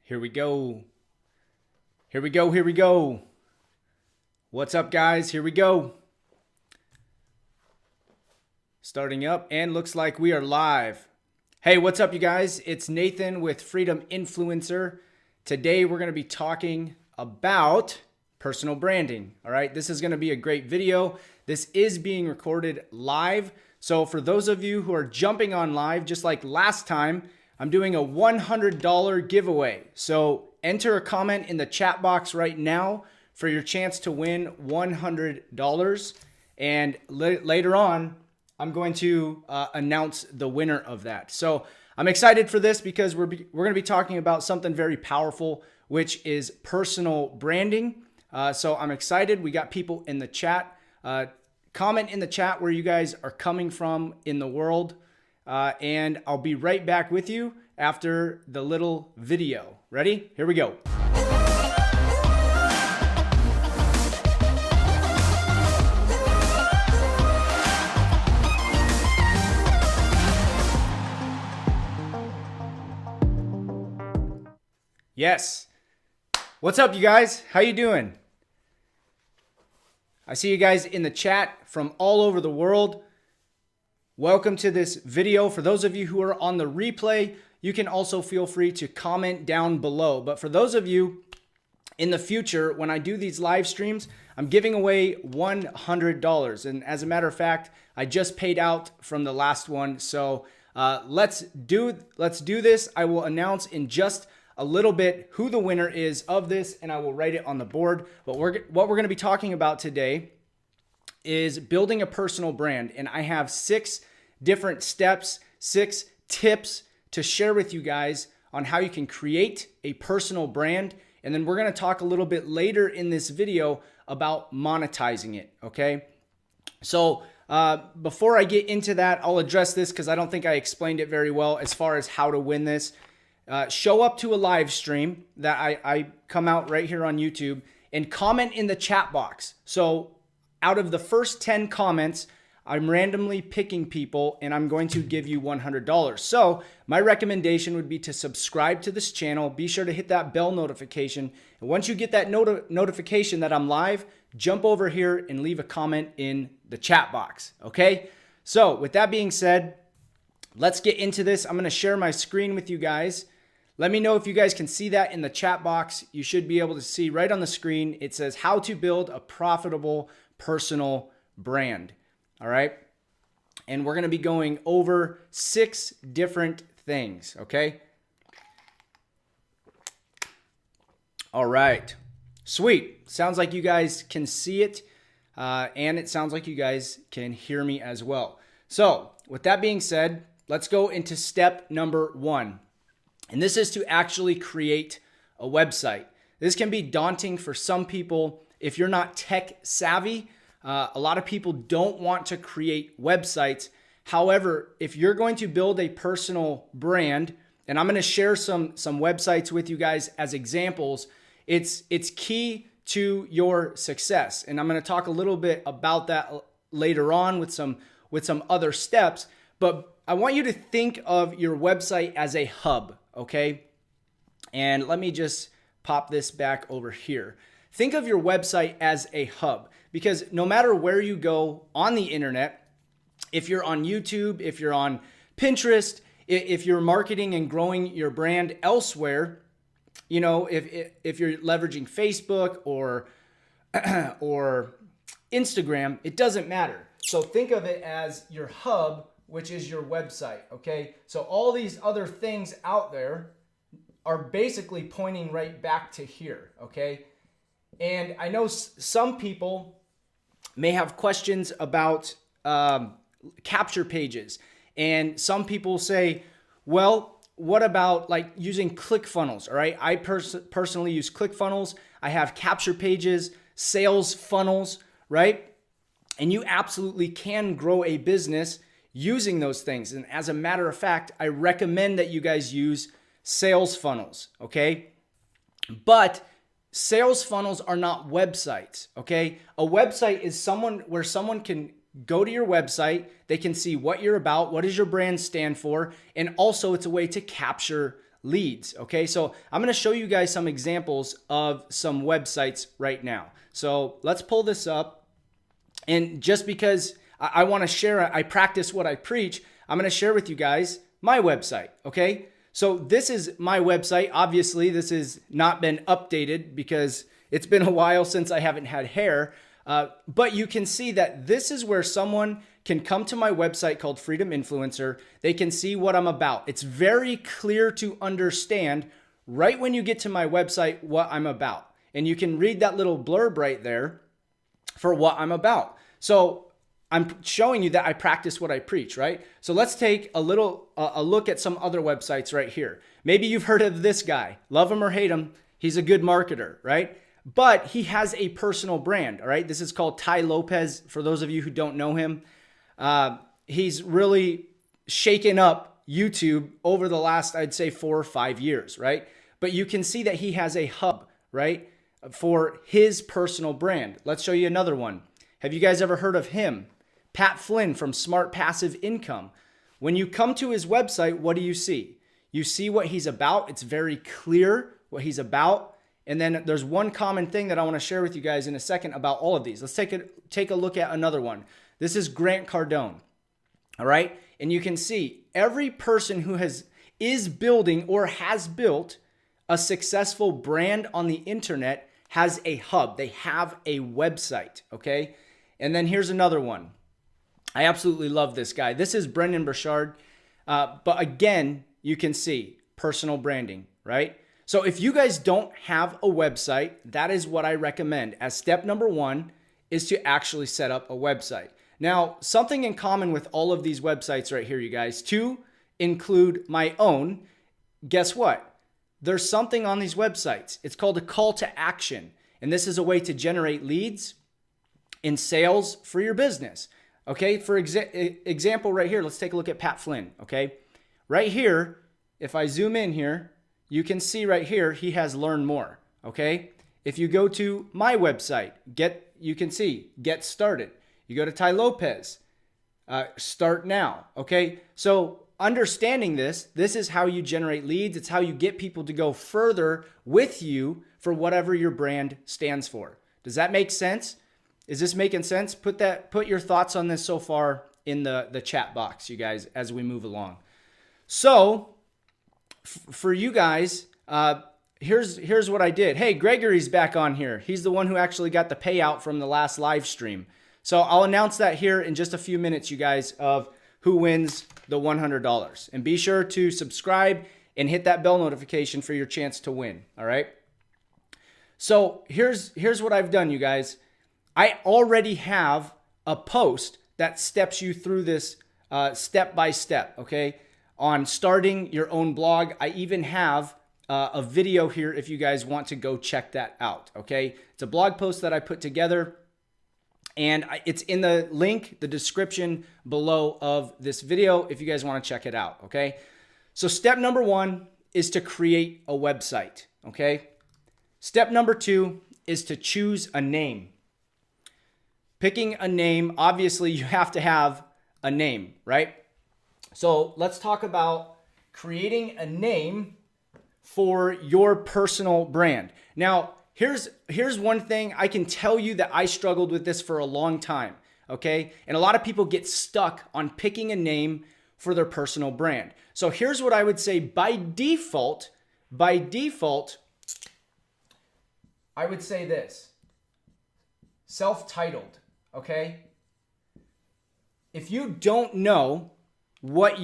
Here we go. Here we go. Here we go. What's up, guys? Here we go. Starting up, and looks like we are live. Hey, what's up, you guys? It's Nathan with Freedom Influencer. Today, we're going to be talking about personal branding. All right, this is going to be a great video. This is being recorded live. So for those of you who are jumping on live, just like last time, I'm doing a $100 giveaway. So enter a comment in the chat box right now for your chance to win $100. And later on, I'm going to announce the winner of that. So I'm excited for this because we're going to be talking about something very powerful, which is personal branding. So I'm excited. We got people in the chat. Comment in the chat where you guys are coming from in the world. And I'll be right back with you after the little video. Ready? Here we go. Yes. What's up, you guys? How you doing? I see you guys in the chat from all over the world. Welcome to this video. For those of you who are on the replay, you can also feel free to comment down below. But for those of you in the future, when I do these live streams, I'm giving away $100. And as a matter of fact, I just paid out from the last one. So let's do this. I will announce in just a little bit who the winner is of this, and I will write it on the board. But what we're going to be talking about today is building a personal brand. And I have 6 different steps, 6 tips to share with you guys on how you can create a personal brand. And then we're going to talk a little bit later in this video about monetizing it, okay? So before I get into that, I'll address this because I don't think I explained it very well as far as how to win this. Show up to a live stream that I come out right here on YouTube and comment in the chat box. So out of the first 10 comments, I'm randomly picking people and I'm going to give you $100. So my recommendation would be to subscribe to this channel. Be sure to hit that bell notification. And once you get that notification that I'm live, jump over here and leave a comment in the chat box. Okay? So with that being said, let's get into this. I'm going to share my screen with you guys. Let me know if you guys can see that in the chat box. You should be able to see right on the screen. It says how to build a profitable personal brand. All right. And we're going to be going over 6 different things. Okay. All right. Sweet. Sounds like you guys can see it. And it sounds like you guys can hear me as well. So with that being said, let's go into step number 1. And this is to actually create a website. This can be daunting for some people if you're not tech savvy. A lot of people don't want to create websites. However, if you're going to build a personal brand, and I'm going to share some websites with you guys as examples, it's key to your success. And I'm going to talk a little bit about that later on with some other steps. But I want you to think of your website as a hub, okay? And let me just pop this back over here. Think of your website as a hub because no matter where you go on the internet, if you're on YouTube, if you're on Pinterest, if you're marketing and growing your brand elsewhere, you know, if you're leveraging Facebook or Instagram, it doesn't matter. So think of it as your hub, which is your website, okay? So all these other things out there are basically pointing right back to here, okay? And I know some people may have questions about capture pages. And some people say, well, what about like using ClickFunnels, all right? I personally use ClickFunnels. I have capture pages, sales funnels, right? And you absolutely can grow a business using those things. And as a matter of fact, I recommend that you guys use sales funnels, okay? But sales funnels are not websites, okay? A website is where someone can go to your website, they can see what you're about, what does your brand stand for, and also it's a way to capture leads. Okay, so I'm going to show you guys some examples of some websites right now. So let's pull this up. And just because I want to share, I practice what I preach, I'm going to share with you guys my website. Okay, so this is my website. Obviously, this has not been updated because it's been a while since I haven't had hair. But you can see that this is where someone can come to my website called Freedom Influencer. They can see what I'm about. It's very clear to understand right when you get to my website what I'm about. And you can read that little blurb right there for what I'm about. So I'm showing you that I practice what I preach, right? So let's take a look at some other websites right here. Maybe you've heard of this guy. Love him or hate him, he's a good marketer, right? But he has a personal brand, all right? This is called Tai Lopez, for those of you who don't know him. He's really shaken up YouTube over the last, I'd say, 4 or 5 years, right? But you can see that he has a hub, right, for his personal brand. Let's show you another one. Have you guys ever heard of him? Pat Flynn from Smart Passive Income. When you come to his website, what do you see? You see what he's about. It's very clear what he's about. And then there's one common thing that I want to share with you guys in a second about all of these. Let's take a look at another one. This is Grant Cardone. All right. And you can see every person who is building or has built a successful brand on the internet has a hub. They have a website. Okay. And then here's another one. I absolutely love this guy. This is Brendan Burchard. But again, you can see personal branding, right? So if you guys don't have a website, that is what I recommend as step number 1 is to actually set up a website. Now, something in common with all of these websites right here, you guys, to include my own, guess what? There's something on these websites. It's called a call to action. And this is a way to generate leads in sales for your business. Okay, for example right here, let's take a look at Pat Flynn, okay? Right here, if I zoom in here, you can see right here, he has learn more, okay? If you go to my website, you can see get started. You go to Tai Lopez, start now, okay? So understanding this is how you generate leads. It's how you get people to go further with you for whatever your brand stands for. Does that make sense? Is this making sense? Put your thoughts on this so far in the chat box, you guys, as we move along. So for you guys, here's what I did. Hey, Gregory's back on here. He's the one who actually got the payout from the last live stream. So I'll announce that here in just a few minutes, you guys, of who wins the $100. And be sure to subscribe and hit that bell notification for your chance to win. All right. So here's what I've done, you guys. I already have a post that steps you through this step by step, okay, on starting your own blog. I even have a video here if you guys want to go check that out, okay? It's a blog post that I put together, and it's in the link, the description below of this video if you guys want to check it out, okay? So step number 1 is to create a website, okay? Step number 2 is to choose a name. Picking a name, obviously you have to have a name, right? So let's talk about creating a name for your personal brand. Now, here's one thing I can tell you that I struggled with this for a long time, okay? And a lot of people get stuck on picking a name for their personal brand. So here's what I would say by default, I would say this, self-titled. Okay. If you don't know what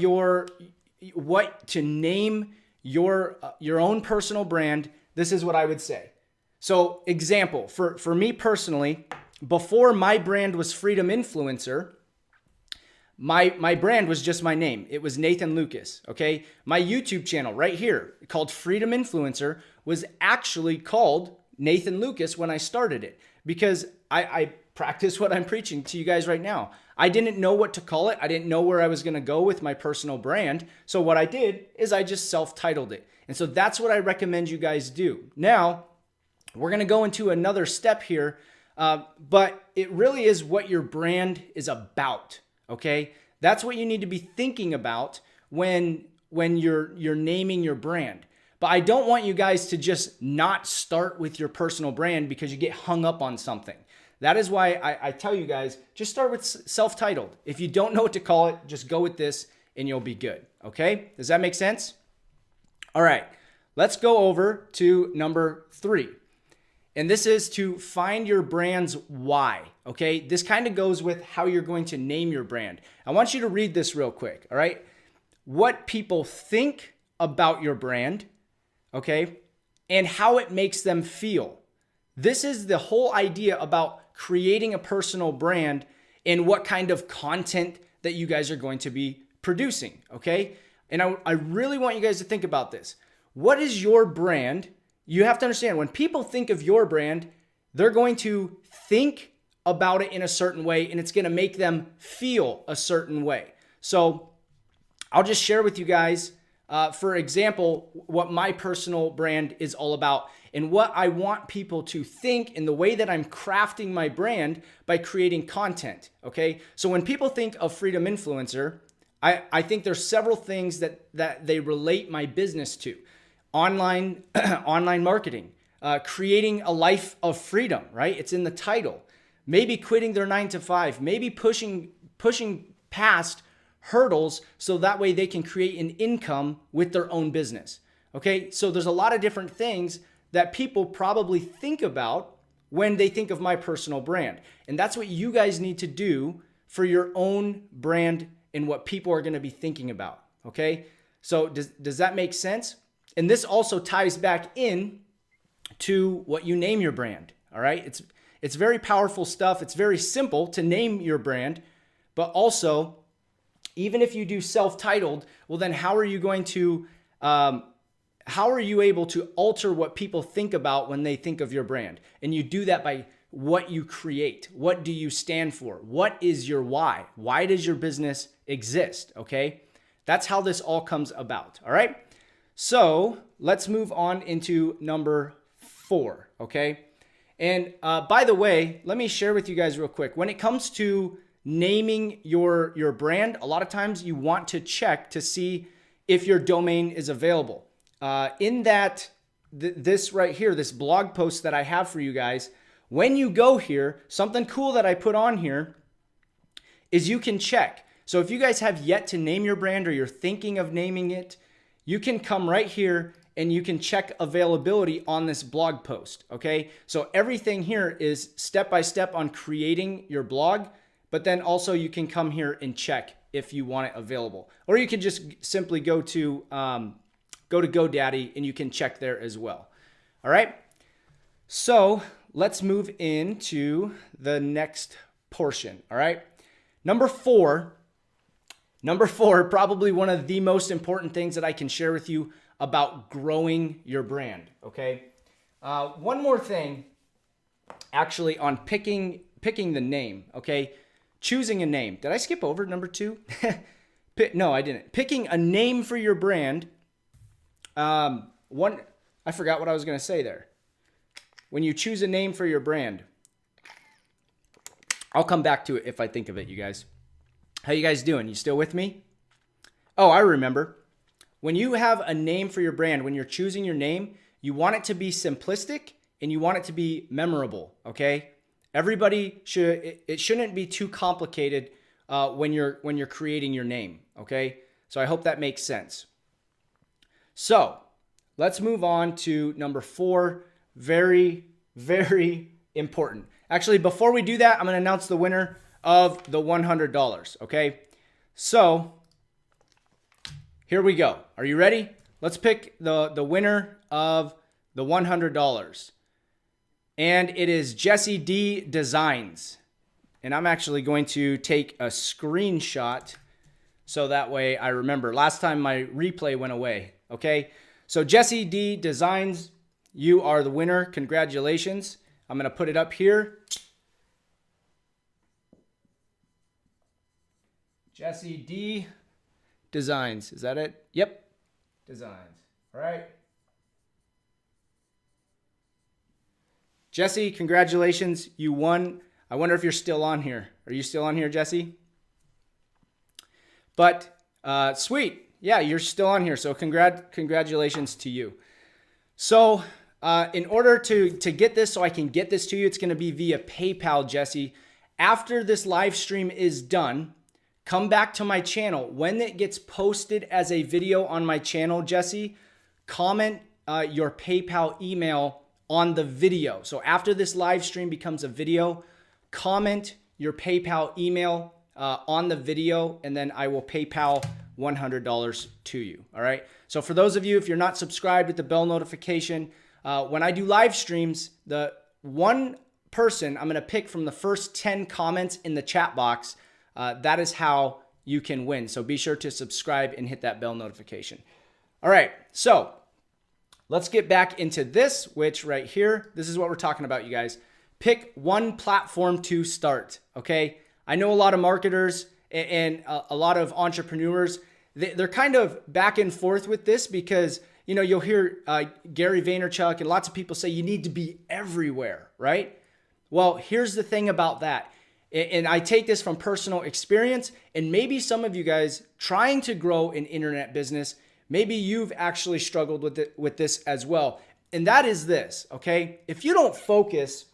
to name your own personal brand, this is what I would say. So example, for me personally, before my brand was Freedom Influencer, my brand was just my name. It was Nathan Lucas. Okay. My YouTube channel right here called Freedom Influencer was actually called Nathan Lucas when I started it because I practice what I'm preaching to you guys right now. I didn't know what to call it. I didn't know where I was going to go with my personal brand. So what I did is I just self-titled it. And so that's what I recommend you guys do. Now, we're going to go into another step here, but it really is what your brand is about, okay? That's what you need to be thinking about when you're naming your brand. But I don't want you guys to just not start with your personal brand because you get hung up on something. That is why I tell you guys, just start with self-titled. If you don't know what to call it, just go with this and you'll be good. Okay? Does that make sense? All right. Let's go over to number 3. And this is to find your brand's why. Okay? This kind of goes with how you're going to name your brand. I want you to read this real quick. All right? What people think about your brand, okay, and how it makes them feel. This is the whole idea about creating a personal brand and what kind of content that you guys are going to be producing, okay? And I really want you guys to think about this. What is your brand? You have to understand, when people think of your brand, they're going to think about it in a certain way, and it's going to make them feel a certain way. So I'll just share with you guys, for example, what my personal brand is all about and what I want people to think in the way that I'm crafting my brand by creating content, okay? So when people think of Freedom Influencer, I think there's several things that they relate my business to. Online marketing, creating a life of freedom, right? It's in the title. Maybe quitting their 9-to-5, maybe pushing past hurdles so that way they can create an income with their own business. Okay, so there's a lot of different things that people probably think about when they think of my personal brand. And that's what you guys need to do for your own brand and what people are going to be thinking about. Okay, so does that make sense? And this also ties back in to what you name your brand. All right, it's very powerful stuff. It's very simple to name your brand, but also, even if you do self-titled, well, then how are you going to, how are you able to alter what people think about when they think of your brand? And you do that by what you create. What do you stand for? What is your why? Why does your business exist? Okay, that's how this all comes about. All right, so let's move on into number 4. Okay, and by the way, let me share with you guys real quick. When it comes to naming your brand, a lot of times you want to check to see if your domain is available. In that, this right here, this blog post that I have for you guys, when you go here, something cool that I put on here is you can check. So if you guys have yet to name your brand or you're thinking of naming it, you can come right here and you can check availability on this blog post, okay? So everything here is step-by-step on creating your blog, but then also you can come here and check if you want it available. Or you can just simply go to GoDaddy and you can check there as well. All right, so let's move into the next portion, all right? Number four, probably one of the most important things that I can share with you about growing your brand, okay? One more thing, actually, on picking the name, okay? Choosing a name. Did I skip over number 2? No, I didn't. Picking a name for your brand. I forgot what I was going to say there. When you choose a name for your brand, I'll come back to it if I think of it, you guys. How you guys doing? You still with me? Oh, I remember. When you have a name for your brand, when you're choosing your name, you want it to be simplistic and you want it to be memorable, okay? Everybody it shouldn't be too complicated when you're creating your name, okay? So I hope that makes sense. So let's move on to number 4. Very, very important. Actually, before we do that, I'm going to announce the winner of the $100, okay? So here we go. Are you ready? Let's pick the winner of the $100. And it is Jesse D Designs. And I'm actually going to take a screenshot so that way I remember. Last time my replay went away, okay? So Jesse D Designs, you are the winner. Congratulations. I'm going to put it up here. Jesse D Designs. Is that it? Yep. Designs. All right. Jesse, congratulations. You won. I wonder if you're still on here. Are you still on here, Jesse? But sweet. Yeah, you're still on here. So congratulations to you. So in order to get this, so I can get this to you, it's going to be via PayPal, Jesse. After this live stream is done, come back to my channel. When it gets posted as a video on my channel, Jesse, comment your PayPal email on the video. So after this live stream becomes a video, comment your PayPal email on the video, and then I will PayPal $100 to you. All right. So for those of you, if you're not subscribed with the bell notification, when I do live streams, the one person I'm going to pick from the first 10 comments in the chat box, that is how you can win. So be sure to subscribe and hit that bell notification. All right. So let's get back into this, which right here, this is what we're talking about, you guys. Pick one platform to start, okay? I know a lot of marketers and a lot of entrepreneurs, they're kind of back and forth with this because, you know, you'll hear Gary Vaynerchuk and lots of people say you need to be everywhere, right? Well, here's the thing about that. And I take this from personal experience, and maybe some of you guys trying to grow an internet business, maybe you've actually struggled with this as well. And that is this, okay? If you don't focus,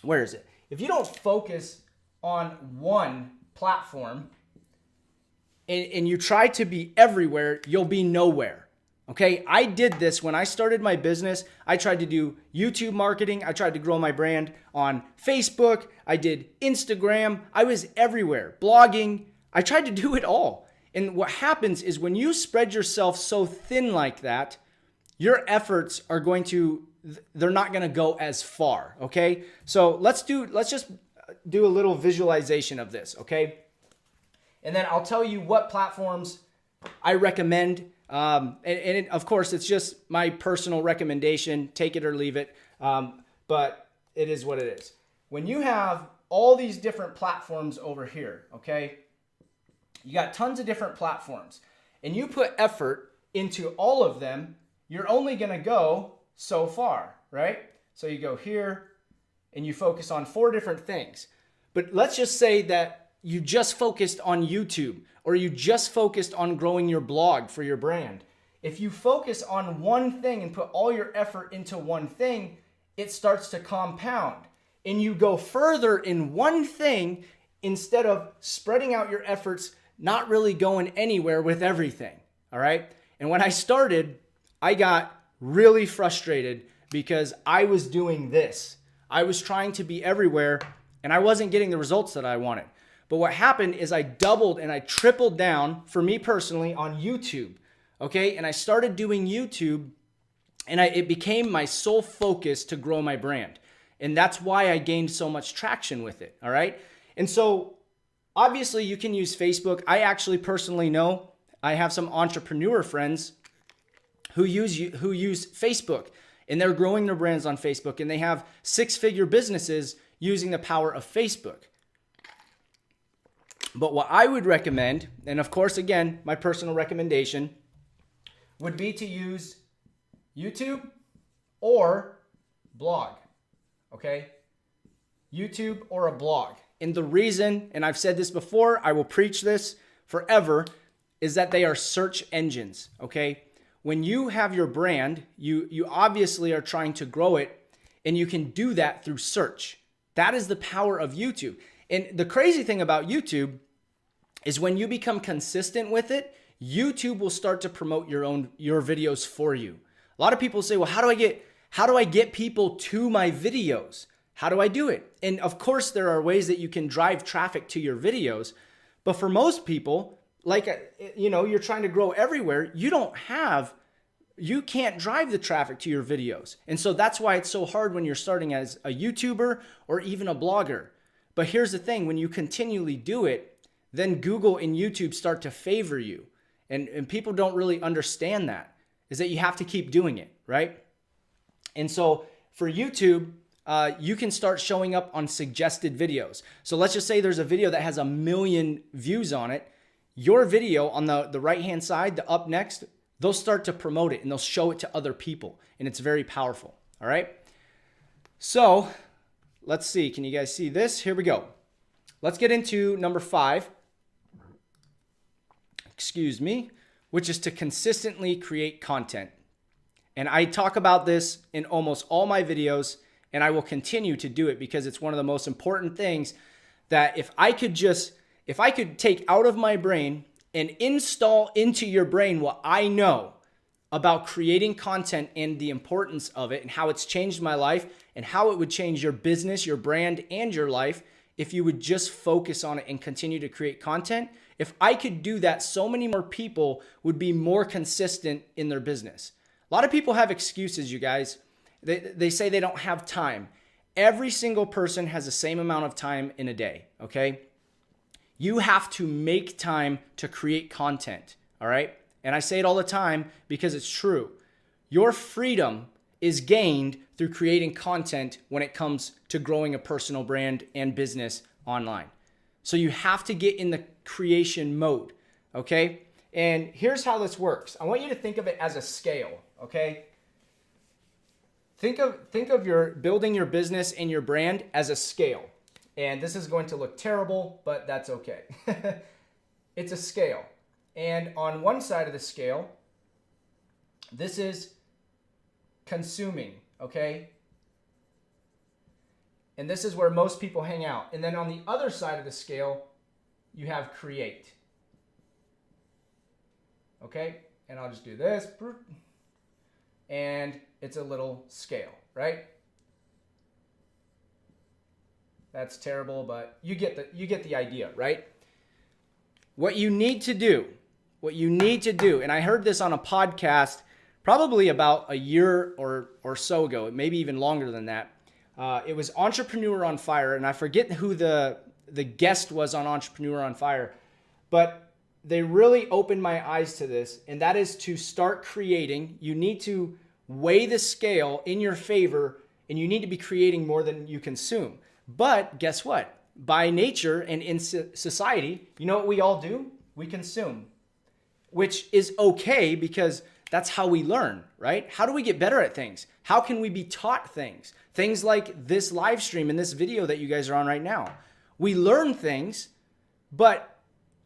where is it? If you don't focus on one platform and you try to be everywhere, you'll be nowhere. Okay, I did this when I started my business. I tried to do YouTube marketing. I tried to grow my brand on Facebook. I did Instagram. I was everywhere, blogging. I tried to do it all. And what happens is when you spread yourself so thin like that, your efforts are they're not going to go as far. Okay, so let's just do a little visualization of this. Okay, and then I'll tell you what platforms I recommend. Of course, it's just my personal recommendation. Take it or leave it. But it is what it is. When you have all these different platforms over here, okay, you got tons of different platforms, and you put effort into all of them, you're only going to go so far, right? So you go here and you focus on 4 different things. But let's just say that you just focused on YouTube, or you just focused on growing your blog for your brand. If you focus on one thing and put all your effort into one thing, it starts to compound. And you go further in one thing instead of spreading out your efforts, not really going anywhere with everything. All right. And when I started, I got really frustrated because I was doing this. I was trying to be everywhere and I wasn't getting the results that I wanted. But what happened is I doubled and I tripled down, for me personally, on YouTube. Okay. And I started doing YouTube, and it became my sole focus to grow my brand. And that's why I gained so much traction with it. All right. And so obviously you can use Facebook. I actually personally know I have some entrepreneur friends who use Facebook, and they're growing their brands on Facebook, and they have 6-figure businesses using the power of Facebook. But what I would recommend, and of course, again, my personal recommendation, would be to use YouTube or blog, okay? YouTube or a blog. And the reason, and I've said this before, I will preach this forever, is that they are search engines, okay? When you have your brand, you obviously are trying to grow it, and you can do that through search. That is the power of YouTube. And the crazy thing about YouTube is when you become consistent with it, YouTube will start to promote your videos for you. A lot of people say, well, how do I get people to my videos? How do I do it? And of course, there are ways that you can drive traffic to your videos. But for most people, like, you're trying to grow everywhere, you can't drive the traffic to your videos. And so that's why it's so hard when you're starting as a YouTuber or even a blogger. But here's the thing, when you continually do it, then Google and YouTube start to favor you. And people don't really understand that, is that you have to keep doing it, right? And so for YouTube, you can start showing up on suggested videos. So let's just say there's a video that has 1 million views on it. Your video on the right-hand side, the up next, they'll start to promote it and they'll show it to other people. And it's very powerful, all right? So let's see, can you guys see this? Here we go. Let's get into number 5, which is to consistently create content. And I talk about this in almost all my videos, and I will continue to do it because it's one of the most important things that if I could take out of my brain and install into your brain what I know about creating content and the importance of it and how it's changed my life and how it would change your business, your brand, and your life if you would just focus on it and continue to create content. If I could do that, so many more people would be more consistent in their business. A lot of people have excuses, you guys. They say they don't have time. Every single person has the same amount of time in a day, okay? You have to make time to create content, all right? And I say it all the time because it's true. Your freedom is gained through creating content when it comes to growing a personal brand and business online. So you have to get in the creation mode, okay? And here's how this works. I want you to think of it as a scale, okay? Think of your building your business and your brand as a scale. And this is going to look terrible, but that's okay. It's a scale. And on one side of the scale, this is consuming, okay? And this is where most people hang out. And then on the other side of the scale, you have create. Okay? And I'll just do this. And it's a little scale, right? That's terrible, but you get the idea, right? What you need to do, and I heard this on a podcast probably about a year or so ago, maybe even longer than that. It was Entrepreneur on Fire, and I forget who the guest was on Entrepreneur on Fire, but they really opened my eyes to this, and that is to start creating. You need to weigh the scale in your favor, and you need to be creating more than you consume. But guess what? By nature and in society, you know what we all do? We consume, which is okay because that's how we learn, right? How do we get better at things? How can we be taught things? Things like this live stream and this video that you guys are on right now. We learn things, but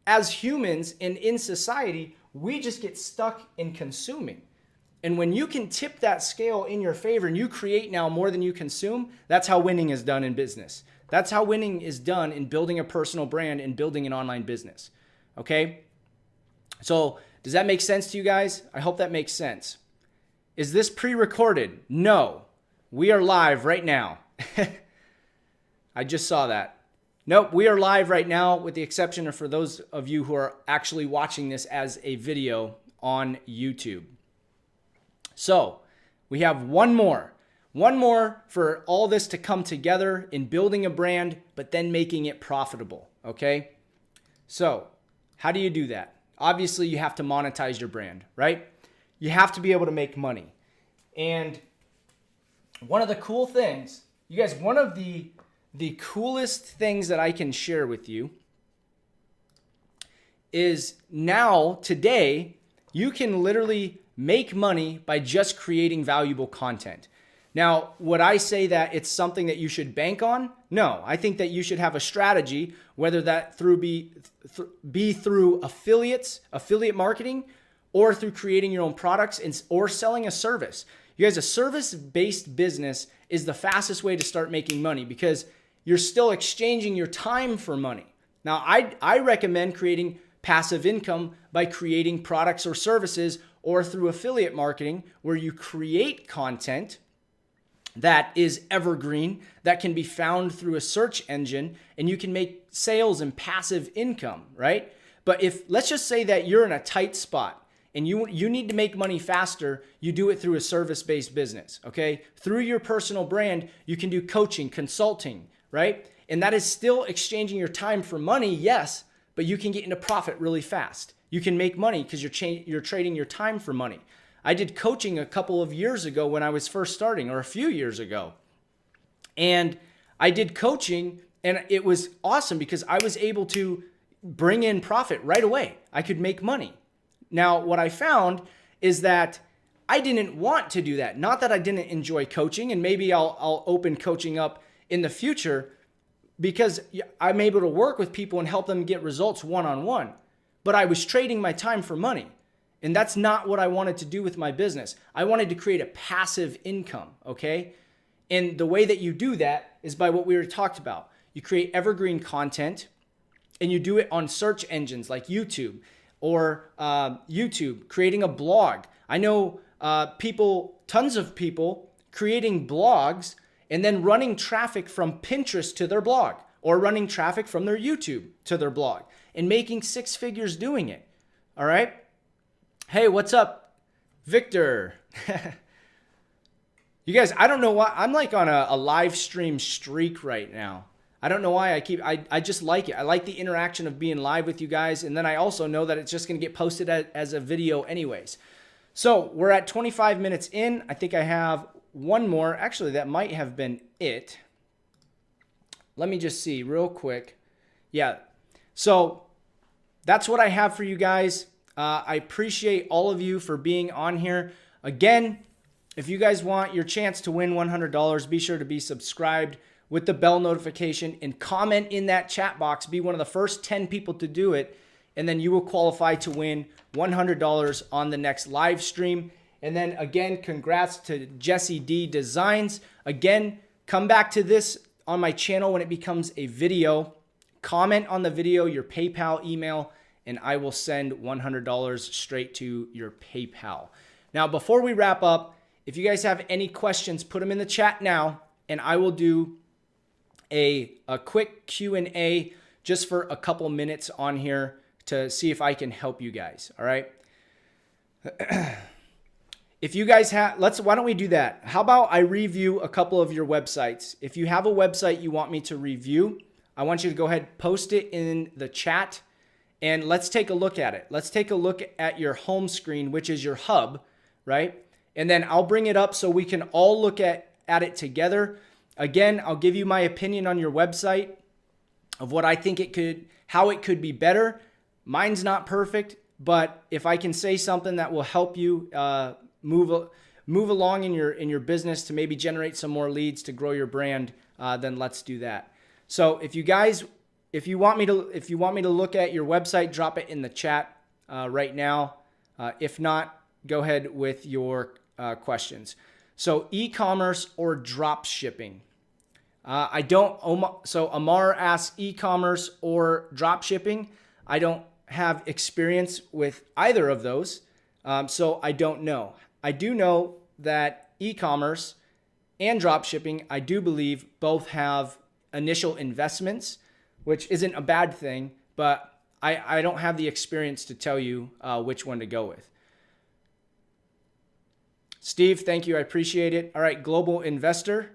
as humans and in society, we just get stuck in consuming. And when you can tip that scale in your favor and you create now more than you consume, that's how winning is done in business. That's how winning is done in building a personal brand and building an online business. Okay? So does that make sense to you guys? I hope that makes sense. Is this pre-recorded? No. We are live right now. I just saw that. Nope, we are live right now with the exception of for those of you who are actually watching this as a video on YouTube. So we have one more for all this to come together in building a brand, but then making it profitable, okay? So how do you do that? Obviously, you have to monetize your brand, right? You have to be able to make money. And one of the cool things, you guys, one of the coolest things that I can share with you is now, today, you can literally make money by just creating valuable content. Now, would I say that it's something that you should bank on? No, I think that you should have a strategy, whether that be through affiliate marketing, or through creating your own products or selling a service. You guys, a service-based business is the fastest way to start making money because you're still exchanging your time for money. Now, I recommend creating passive income by creating products or services or through affiliate marketing where you create content that is evergreen, that can be found through a search engine, and you can make sales and passive income, right? But let's just say that you're in a tight spot and you need to make money faster, you do it through a service-based business, okay? Through your personal brand, you can do coaching, consulting, right? And that is still exchanging your time for money, yes, but you can get into profit really fast. You can make money because you're trading your time for money. I did coaching a couple of years ago when I was first starting, or a few years ago. And I did coaching and it was awesome because I was able to bring in profit right away. I could make money. Now, what I found is that I didn't want to do that. Not that I didn't enjoy coaching, and maybe I'll open coaching up in the future because I'm able to work with people and help them get results one-on-one. But I was trading my time for money. And that's not what I wanted to do with my business. I wanted to create a passive income, okay? And the way that you do that is by what we already talked about. You create evergreen content, and you do it on search engines like YouTube or YouTube, creating a blog. I know tons of people creating blogs and then running traffic from Pinterest to their blog, or running traffic from their YouTube to their blog and making 6 figures doing it. All right. Hey, what's up, Victor? You guys, I don't know why I'm like on a live stream streak right now. I don't know why I just like it. I like the interaction of being live with you guys. And then I also know that it's just going to get posted as a video anyways. So we're at 25 minutes in. I think I have one more. Actually, that might have been it. Let me just see real quick. Yeah. So that's what I have for you guys. I appreciate all of you for being on here. Again, if you guys want your chance to win $100, be sure to be subscribed with the bell notification and comment in that chat box. Be one of the first 10 people to do it, and then you will qualify to win $100 on the next live stream. And then again, congrats to Jesse D Designs. Again, come back to this on my channel when it becomes a video. Comment on the video your PayPal email, and I will send $100 straight to your PayPal. Now, before we wrap up, if you guys have any questions, put them in the chat now, and I will do a quick Q&A just for a couple minutes on here to see if I can help you guys. All right. If you guys have, why don't we do that? How about I review a couple of your websites? If you have a website you want me to review, I want you to go ahead, post it in the chat, and let's take a look at it. Let's take a look at your home screen, which is your hub, right? And then I'll bring it up so we can all look at it together. Again, I'll give you my opinion on your website of what I think how it could be better. Mine's not perfect, but if I can say something that will help you move along in your business to maybe generate some more leads to grow your brand, then let's do that. So if you want me to look at your website, drop it in the chat right now. If not, go ahead with your questions. So e-commerce or drop shipping. So Amar asks e-commerce or drop shipping. I don't have experience with either of those. So I don't know. I do know that e-commerce and drop shipping, I do believe both have initial investments, which isn't a bad thing, but I don't have the experience to tell you which one to go with. Steve, thank you. I appreciate it. All right, Global Investor.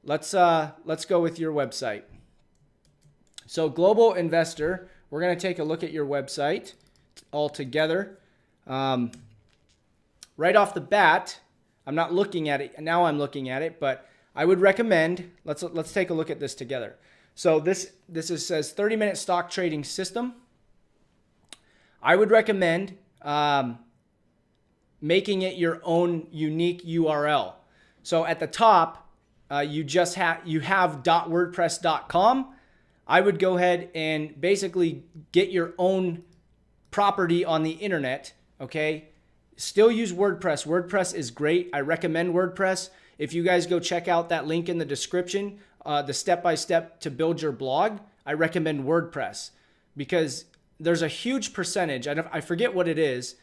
Let's go with your website. So Global Investor, we're going to take a look at your website all together. Right off the bat, I'm not looking at it. Now I'm looking at it, but I would recommend, let's take a look at this together. So this says 30-minute stock trading system. I would recommend making it your own unique URL. So at the top, you have .wordpress.com. I would go ahead and basically get your own property on the internet, okay? Still use WordPress. WordPress is great. I recommend WordPress. If you guys go check out that link in the description, the step-by-step to build your blog, I recommend WordPress because there's a huge percentage, I forget what it is,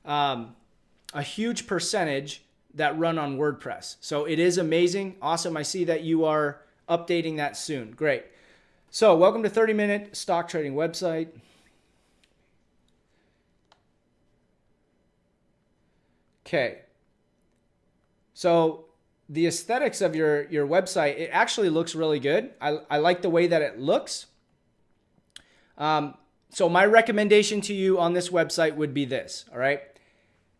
a huge percentage that run on WordPress. So it is amazing. Awesome. I see that you are updating that soon. Great. So welcome to 30-minute stock trading website. Okay. So the aesthetics of your website, it actually looks really good. I like the way that it looks. So my recommendation to you on this website would be this, all right?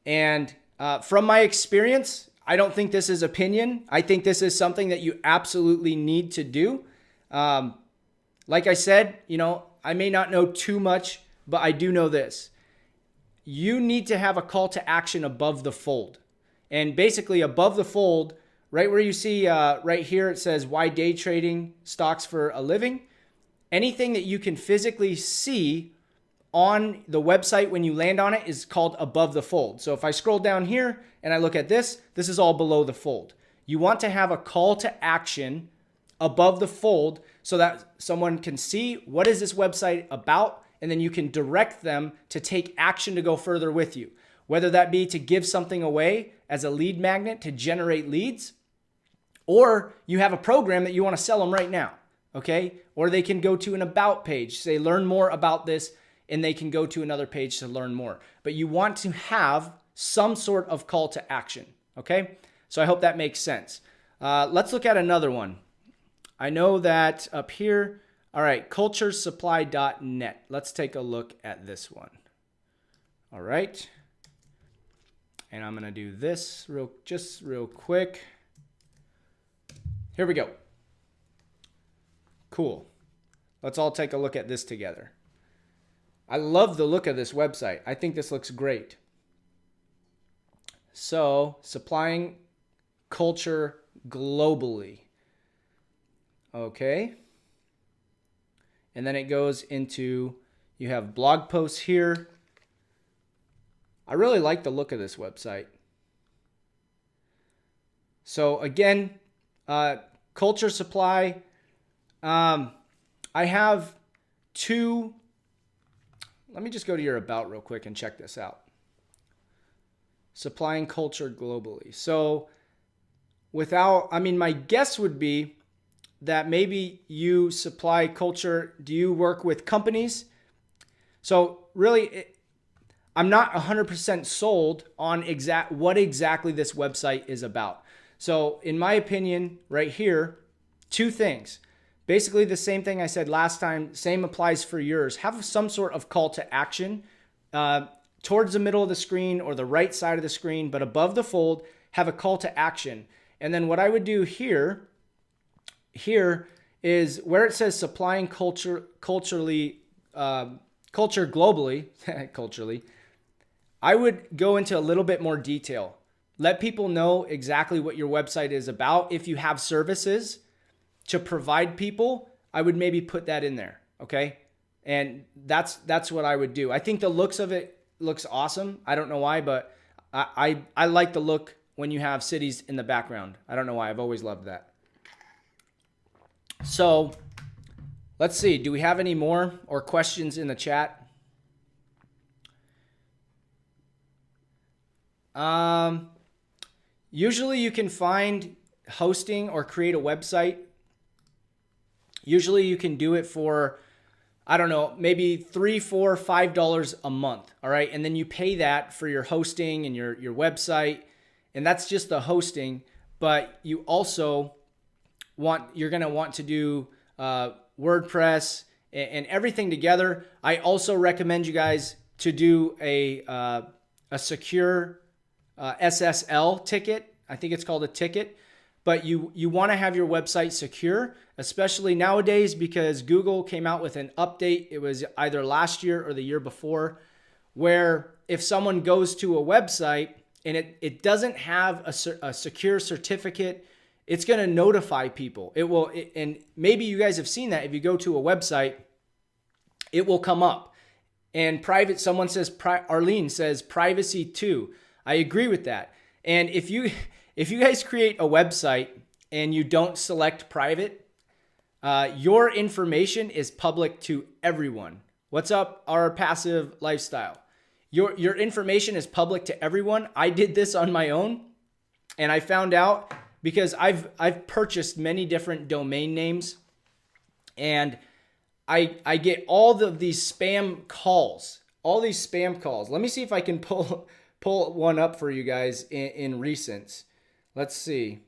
And from my experience, I don't think this is opinion. I think this is something that you absolutely need to do. Like I said, I may not know too much, but I do know this. You need to have a call to action above the fold. And basically above the fold, right where you see right here, it says why day trading stocks for a living. Anything that you can physically see on the website when you land on it is called above the fold. So if I scroll down here and I look at this, this is all below the fold. You want to have a call to action above the fold so that someone can see what is this website about, and then you can direct them to take action to go further with you. Whether that be to give something away as a lead magnet to generate leads, or you have a program that you want to sell them right now, okay? Or they can go to an about page, say learn more about this, and they can go to another page to learn more. But you want to have some sort of call to action, okay? So I hope that makes sense. Let's look at another one. I know that up here, all right, culturesupply.net. Let's take a look at this one. All right. And I'm gonna do this just real quick. Here we go. Cool. Let's all take a look at this together. I love the look of this website. I think this looks great. So, supplying culture globally. Okay. And then it goes into, you have blog posts here. I really like the look of this website. So again, Culture Supply. I have two. Let me just go to your about real quick and check this out. Supplying culture globally. So my guess would be that maybe you supply culture. Do you work with companies? So really, I'm not 100% sold on what exactly this website is about. So in my opinion, right here, two things. Basically the same thing I said last time, same applies for yours. Have some sort of call to action towards the middle of the screen or the right side of the screen, but above the fold, have a call to action. And then what I would do here is where it says supplying culture globally, culturally, I would go into a little bit more detail. Let people know exactly what your website is about. If you have services to provide people, I would maybe put that in there, okay? And that's what I would do. I think the looks of it looks awesome. I don't know why, but I like the look when you have cities in the background. I don't know why. I've always loved that. So let's see. Do we have any more or questions in the chat? Usually you can find hosting or create a website. Usually you can do it for, I don't know, maybe $3, $4, $5 a month. All right. And then you pay that for your hosting and your website. And that's just the hosting. But you also you're going to want to do WordPress and everything together. I also recommend you guys to do a secure SSL ticket. I think it's called a ticket. But you want to have your website secure, especially nowadays because Google came out with an update. It was either last year or the year before, where if someone goes to a website and it doesn't have a secure certificate, it's going to notify people. And maybe you guys have seen that. If you go to a website, it will come up. And someone says, Arlene says privacy too. I agree with that. And if you guys create a website and you don't select private, your information is public to everyone. What's up, our passive lifestyle? Your information is public to everyone. I did this on my own, and I found out because I've purchased many different domain names, and I get all of these spam calls. Let me see if I can pull one up for you guys in recents. Let's see.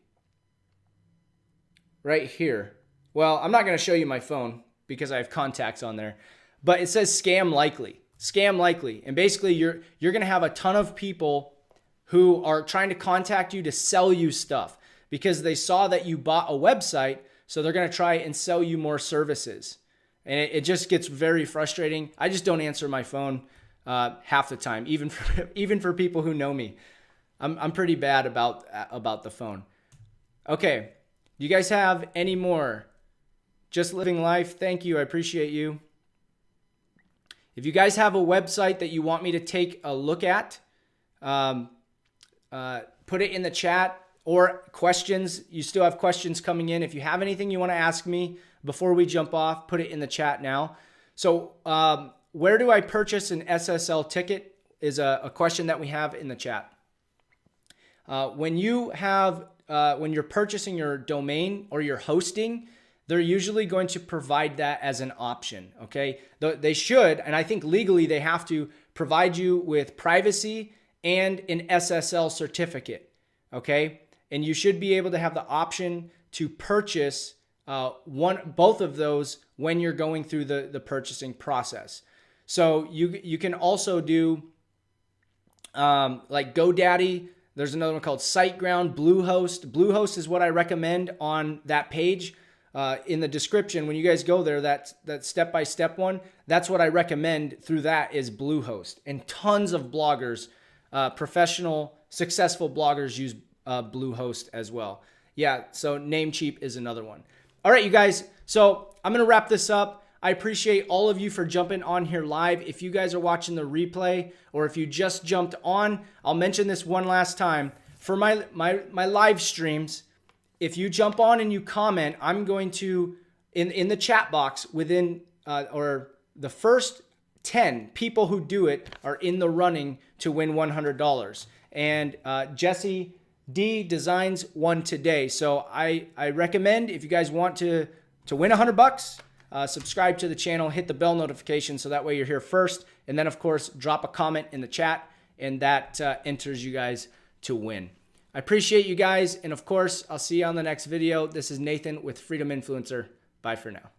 Right here. Well, I'm not going to show you my phone because I have contacts on there, but it says scam likely. Scam likely. And basically you're going to have a ton of people who are trying to contact you to sell you stuff because they saw that you bought a website, so they're going to try and sell you more services. And it just gets very frustrating. I just don't answer my phone half the time, even for people who know me. I'm pretty bad about the phone. Okay, do you guys have any more? Just living life. Thank you. I appreciate you. If you guys have a website that you want me to take a look at, put it in the chat, or questions. You still have questions coming in. If you have anything you want to ask me before we jump off, put it in the chat now. So where do I purchase an SSL ticket is a question that we have in the chat. When you're purchasing your domain or your hosting, they're usually going to provide that as an option, okay? They should, and I think legally they have to provide you with privacy and an SSL certificate, okay? And you should be able to have the option to purchase both of those when you're going through the purchasing process. So you can also do like GoDaddy. There's another one called SiteGround, Bluehost. Bluehost is what I recommend on that page. In the description, when you guys go there, that step-by-step one, that's what I recommend through that is Bluehost. And tons of bloggers, professional, successful bloggers use Bluehost as well. Yeah, so Namecheap is another one. All right, you guys, so I'm going to wrap this up. I appreciate all of you for jumping on here live. If you guys are watching the replay or if you just jumped on, I'll mention this one last time. For my live streams, if you jump on and you comment, I'm going to, in the chat box within, or the first 10 people who do it are in the running to win $100. And Jesse D Designs won today. So I recommend if you guys want to win $100, subscribe to the channel, hit the bell notification so that way you're here first. And then of course, drop a comment in the chat and that enters you guys to win. I appreciate you guys. And of course, I'll see you on the next video. This is Nathan with Freedom Influencer. Bye for now.